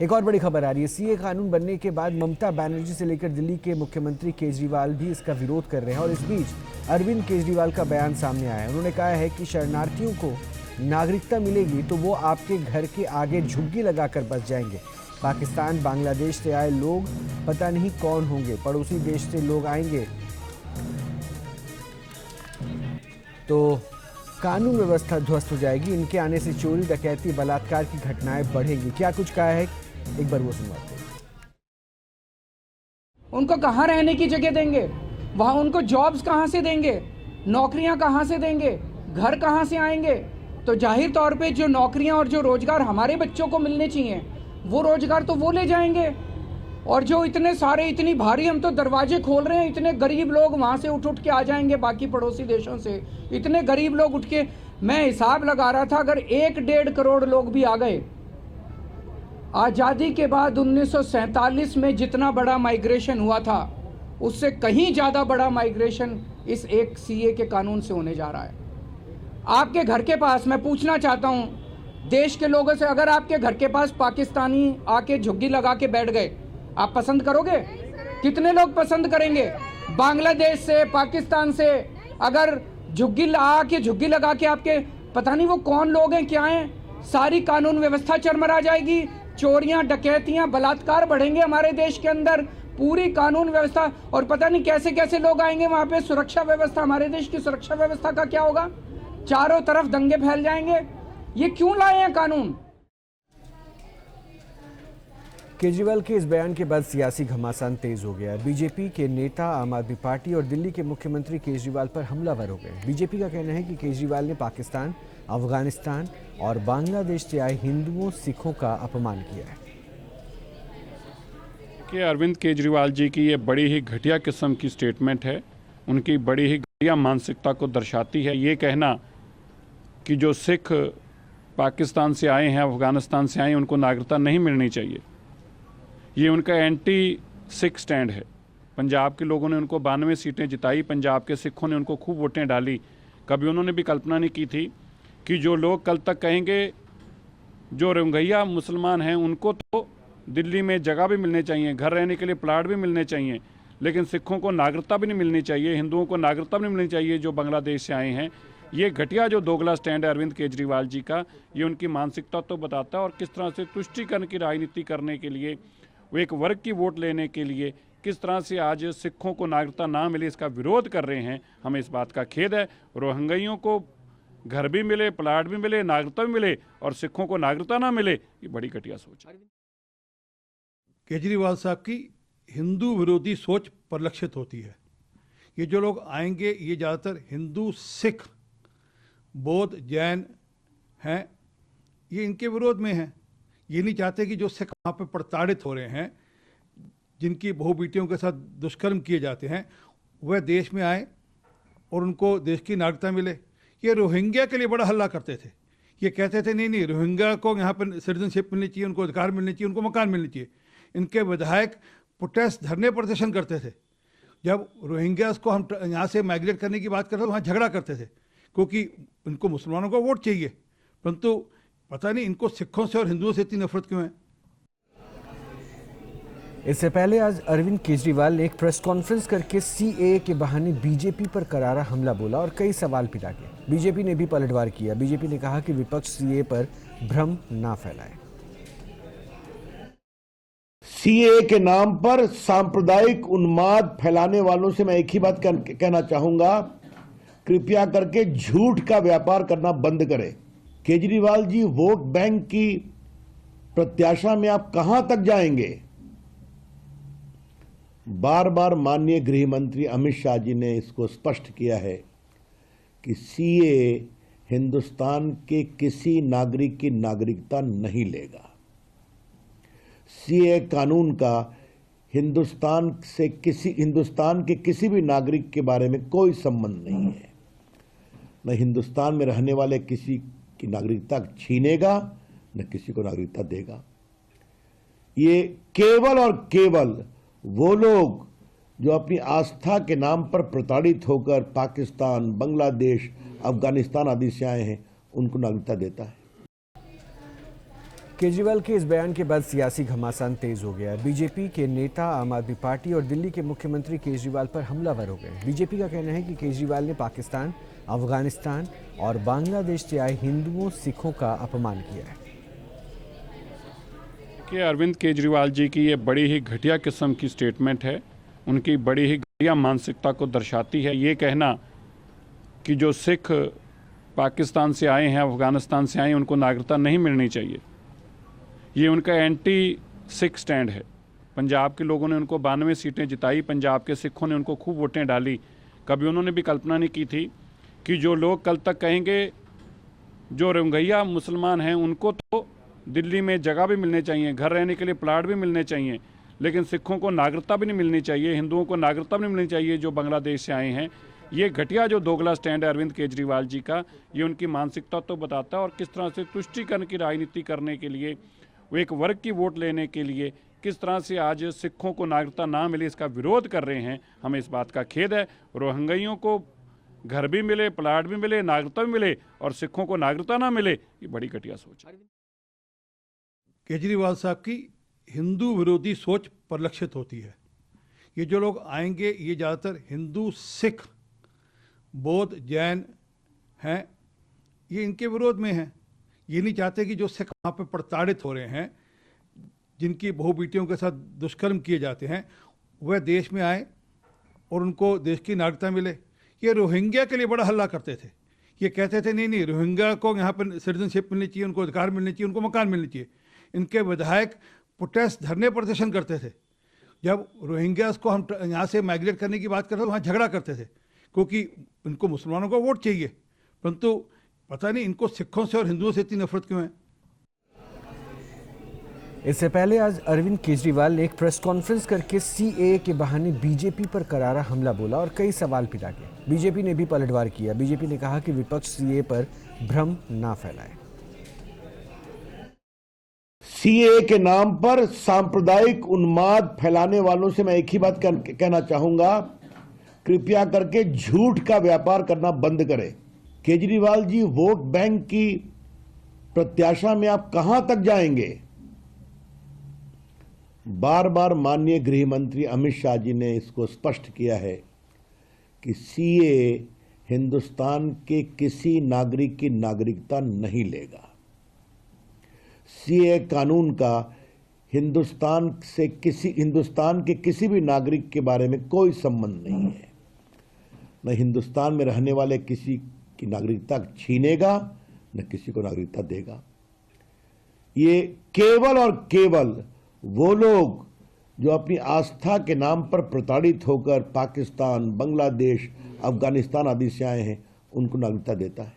एक और बड़ी खबर आ रही है। सीए कानून बनने के बाद ममता बनर्जी से लेकर दिल्ली के मुख्यमंत्री केजरीवाल भी इसका विरोध कर रहे हैं और इस बीच अरविंद केजरीवाल का बयान सामने आया है। उन्होंने कहा है कि शरणार्थियों को नागरिकता मिलेगी तो वो आपके घर के आगे झुग्गी लगाकर बस जाएंगे। पाकिस्तान बांग्लादेश से आए लोग पता नहीं कौन होंगे, पड़ोसी देश से लोग आएंगे तो कानून व्यवस्था ध्वस्त हो जाएगी। इनके आने से चोरी, डकैती, बलात्कार की घटनाएं बढ़ेंगी। क्या कुछ कहा है, एक बार वो सुनवाते हैं। उनको कहाँ रहने की जगह देंगे, वहाँ उनको जॉब्स कहाँ से देंगे, नौकरियाँ कहाँ से देंगे, घर कहाँ से आएंगे। तो जाहिर तौर पे जो नौकरियाँ और जो रोजगार हमारे बच्चों को मिलने चाहिए वो रोजगार तो वो ले जाएंगे। और जो इतने सारे, इतनी भारी हम तो दरवाजे खोल रहे हैं, इतने गरीब लोग वहाँ से उठ के आ जाएंगे बाकी पड़ोसी देशों से। इतने गरीब लोग उठ के, मैं हिसाब लगा रहा था, अगर 1-1.5 करोड़ लोग भी आ गए, आज़ादी के बाद 1947 में जितना बड़ा माइग्रेशन हुआ था उससे कहीं ज़्यादा बड़ा माइग्रेशन इस एक सीए के कानून से होने जा रहा है। आपके घर के पास, मैं पूछना चाहता हूँ देश के लोगों से, अगर आपके घर के पास पाकिस्तानी आके झुग्गी लगा के बैठ गए, आप पसंद करोगे? कितने लोग पसंद करेंगे? बांग्लादेश से, पाकिस्तान से अगर झुग्गी लगा के आपके, पता नहीं वो कौन लोग हैं, क्या हैं, सारी कानून व्यवस्था चरमरा जाएगी। चोरियां, डकैतियां, बलात्कार बढ़ेंगे हमारे देश के अंदर, पूरी कानून व्यवस्था। और पता नहीं कैसे कैसे लोग आएंगे वहां पे। सुरक्षा व्यवस्था, हमारे देश की सुरक्षा व्यवस्था का क्या होगा? चारों तरफ दंगे फैल जाएंगे। ये क्यों लाए हैं कानून? केजरीवाल के इस बयान के बाद सियासी घमासान तेज हो गया है। बीजेपी के नेता, आम आदमी पार्टी और दिल्ली के मुख्यमंत्री केजरीवाल पर हमलावर हो गए। बीजेपी का कहना है कि केजरीवाल ने पाकिस्तान, अफगानिस्तान और बांग्लादेश से आए हिंदुओं, सिखों का अपमान किया है। कि अरविंद केजरीवाल जी की ये बड़ी ही घटिया किस्म की स्टेटमेंट है, उनकी बड़ी ही घटिया मानसिकता को दर्शाती है। ये कहना कि जो सिख पाकिस्तान से आए हैं, अफगानिस्तान से आए हैं, उनको नागरिकता नहीं मिलनी चाहिए, ये उनका एंटी सिख स्टैंड है। पंजाब के लोगों ने उनको 92 सीटें जिताई, पंजाब के सिखों ने उनको खूब वोटें डाली। कभी उन्होंने भी कल्पना नहीं की थी कि जो लोग कल तक कहेंगे जो रोहिंग्या मुसलमान हैं उनको तो दिल्ली में जगह भी मिलनी चाहिए, घर रहने के लिए प्लाट भी मिलने चाहिए, लेकिन सिखों को नागरिकता भी नहीं मिलनी चाहिए, हिंदुओं को नागरिकता भी नहीं मिलनी चाहिए जो बांग्लादेश से आए हैं। ये घटिया जो दोगला स्टैंड है अरविंद केजरीवाल जी का, ये उनकी मानसिकता तो बताता है और किस तरह से तुष्टीकरण की राजनीति करने के लिए, वो एक वर्ग की वोट लेने के लिए किस तरह से आज सिखों को नागरिकता ना मिले इसका विरोध कर रहे हैं। हमें इस बात का खेद है। रोहिंग्याओं को घर भी मिले, प्लाट भी मिले, नागरिकता भी मिले और सिखों को नागरिकता ना मिले, ये बड़ी घटिया सोच है। केजरीवाल साहब की हिंदू विरोधी सोच परिलक्षित होती है। ये जो लोग आएंगे ये ज़्यादातर हिंदू, सिख, बौद्ध, जैन हैं, ये इनके विरोध में हैं। ये नहीं चाहते कि जो सिख वहाँ पर प्रताड़ित हो रहे हैं, जिनकी बहू बेटियों के साथ दुष्कर्म किए जाते हैं, वह देश में आए और उनको देश की नागरिकता मिले। ये रोहिंग्या के लिए बड़ा हल्ला करते थे। ये कहते थे नहीं रोहिंग्या को यहाँ पर सिटीजनशिप मिलनी चाहिए, उनको अधिकार मिलने चाहिए, उनको मकान मिलने चाहिए। इनके विधायक प्रोटेस्ट, धरने प्रदर्शन करते थे। जब रोहिंग्यास को हम यहाँ से माइग्रेट करने की बात करते थे वहाँ झगड़ा करते थे, क्योंकि इनको मुसलमानों को वोट चाहिए। परंतु पता नहीं इनको सिखों से और हिंदुओं से इतनी नफरत क्यों है। इससे पहले आज अरविंद केजरीवाल ने एक प्रेस कॉन्फ्रेंस करके सीएए के बहाने बीजेपी पर करारा हमला बोला और कई सवाल भी दागे। बीजेपी ने भी पलटवार किया। बीजेपी ने कहा कि विपक्ष सीएए पर भ्रम ना फैलाए। सीएए के नाम पर सांप्रदायिक उन्माद फैलाने वालों से मैं एक ही बात कहना चाहूंगा, कृपया करके झूठ का व्यापार करना बंद करें। केजरीवाल जी, वोट बैंक की प्रत्याशा में आप कहां तक जाएंगे? बार बार माननीय गृह मंत्री अमित शाह जी ने इसको स्पष्ट किया है कि सीएए हिंदुस्तान के किसी नागरिक की नागरिकता नहीं लेगा। सीएए कानून का हिंदुस्तान के किसी भी नागरिक के बारे में कोई संबंध नहीं है। न हिंदुस्तान में रहने वाले किसी की नागरिकता छीनेगा, न किसी को नागरिकता देगा। ये केवल और केवल वो लोग जो अपनी आस्था के नाम पर प्रताड़ित होकर पाकिस्तान, बांग्लादेश, अफगानिस्तान आदि से आए हैं, उनको नागरिकता देता है। केजरीवाल के इस बयान के बाद सियासी घमासान तेज हो गया है। बीजेपी के नेता, आम आदमी पार्टी और दिल्ली के मुख्यमंत्री केजरीवाल पर हमलावर हो गए। बीजेपी का कहना है कि केजरीवाल ने पाकिस्तान, अफगानिस्तान और बांग्लादेश से आए हिंदुओं, सिखों का अपमान किया है। कि अरविंद केजरीवाल जी की ये बड़ी ही घटिया किस्म की स्टेटमेंट है, उनकी बड़ी ही घटिया मानसिकता को दर्शाती है। ये कहना कि जो सिख पाकिस्तान से आए हैं, अफगानिस्तान से आए हैं, उनको नागरिकता नहीं मिलनी चाहिए, ये उनका एंटी सिख स्टैंड है। पंजाब के लोगों ने उनको 92 सीटें जिताई, पंजाब के सिखों ने उनको खूब वोटें डाली। कभी उन्होंने भी कल्पना नहीं की थी कि जो लोग कल तक कहेंगे जो रोहिंग्या मुसलमान हैं उनको तो दिल्ली में जगह भी मिलने चाहिए, घर रहने के लिए प्लाट भी मिलने चाहिए, लेकिन सिखों को नागरिकता भी नहीं मिलनी चाहिए, हिंदुओं को नागरिकता भी नहीं मिलनी चाहिए जो बांग्लादेश से आए हैं। ये घटिया जो दोगला स्टैंड है अरविंद केजरीवाल जी का, ये उनकी मानसिकता तो बताता है और किस तरह से तुष्टीकरण की राजनीति करने के लिए, वो एक वर्ग की वोट लेने के लिए किस तरह से आज सिखों को नागरिकता ना मिले इसका विरोध कर रहे हैं। हमें इस बात का खेद है। रोहिंग्याओं को घर भी मिले, प्लाट भी मिले, नागरिकता भी मिले और सिखों को नागरिकता ना मिले, ये बड़ी घटिया सोच है। केजरीवाल साहब की हिंदू विरोधी सोच परिलक्षित होती है। ये जो लोग आएंगे ये ज़्यादातर हिंदू, सिख, बौद्ध, जैन हैं, ये इनके विरोध में हैं। ये नहीं चाहते कि जो सिख वहाँ पे प्रताड़ित हो रहे हैं, जिनकी बहु बेटियों के साथ दुष्कर्म किए जाते हैं, वह देश में आए और उनको देश की नागरिकता मिले। ये रोहिंग्या के लिए बड़ा हल्ला करते थे। ये कहते थे नहीं रोहिंग्या को यहाँ पर सिटीजनशिप मिलनी चाहिए, उनको अधिकार मिलने चाहिए, उनको मकान मिलने चाहिए। इनके विधायक प्रोटेस्ट, धरने प्रदर्शन करते थे। जब रोहिंग्यास को हम यहाँ से माइग्रेट करने की बात करते थे वहाँ झगड़ा करते थे, क्योंकि इनको मुसलमानों को वोट चाहिए। परंतु पता नहीं इनको सिखों से और हिंदुओं से इतनी नफरत क्यों है। इससे पहले आज अरविंद केजरीवाल ने एक प्रेस कॉन्फ्रेंस करके सीएए के बहाने बीजेपी पर करारा हमला बोला और कई सवाल भी दागे। बीजेपी ने भी पलटवार किया। बीजेपी ने कहा कि विपक्ष सीएए पर भ्रम ना फैलाए। सीएए के नाम पर सांप्रदायिक उन्माद फैलाने वालों से मैं एक ही बात कहना चाहूंगा, कृपया करके झूठ का व्यापार करना बंद करें। केजरीवाल जी, वोट बैंक की प्रत्याशा में आप कहां तक जाएंगे? बार बार माननीय गृह मंत्री अमित शाह जी ने इसको स्पष्ट किया है कि सीएए हिंदुस्तान के किसी नागरिक की नागरिकता नहीं लेगा। सीएए कानून का हिंदुस्तान के किसी भी नागरिक के बारे में कोई संबंध नहीं है। न हिंदुस्तान में रहने वाले किसी की नागरिकता छीनेगा, न किसी को नागरिकता देगा। ये केवल और केवल वो लोग जो अपनी आस्था के नाम पर प्रताड़ित होकर पाकिस्तान, बांग्लादेश, अफगानिस्तान आदि से आए हैं, उनको नागरिकता देता है।